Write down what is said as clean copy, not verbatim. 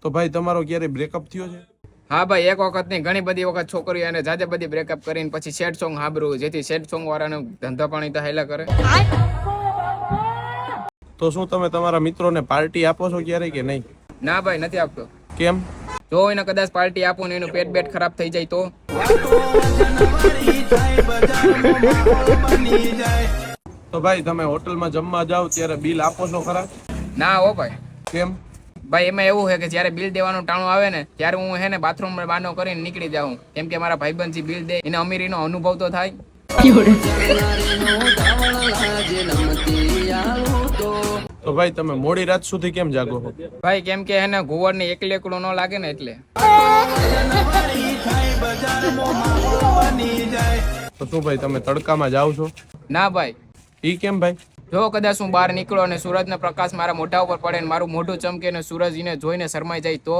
તો ભાઈ તમારો ક્યારે બ્રેકઅપ થયો છે? હા ભાઈ, એક વખત નહીં ઘણી બધી વખત છોકરીઓ અને જાજે બધી બ્રેકઅપ કરીને પછી સેડ સોંગ સાંભળવું, જેથી સેડ સોંગ વાળાને ધંધા પાણી તો હેલા કરે. તો શું તમે તમારા મિત્રોને પાર્ટી આપો છો ક્યારે કે નહીં? ના ભાઈ, નથી આપતો. કેમ? જો એને કદાચ પાર્ટી આપું ને એનું પેટ બેટ ખરાબ થઈ જાય તો? તો ભાઈ તમે હોટલમાં જમવા જાઓ ત્યારે બિલ આપો છો ખરા? ના હો ભાઈ. કેમ? ભાઈ એમાં એવું છે કે જ્યારે બિલ દેવાનું ટાણું આવે ને ત્યારે હું હે ને બાથરૂમમાં બાનો કરીને નીકળી જાઉં, કેમ કે મારા ભાઈબંધ જે બિલ દે એને અમીરીનો અનુભવ તો થાય. તો ભાઈ તમે મોડી રાત સુધી કેમ જાગો છો? ભાઈ કેમ કે એને ઘુવડને એકલી એકલું ન લાગે ને એટલે. તો શું ભાઈ તમે તડકામાં જાઓ છો? ના ભાઈ. ઈ કેમ ભાઈ? જો કદાચ હું બહાર નીકળો અને સૂરજનો પ્રકાશ મારા મોઢા ઉપર પડે ને મારું મોઢું ચમકે ને સૂરજ એને જોઈને શરમાઈ જાય તો?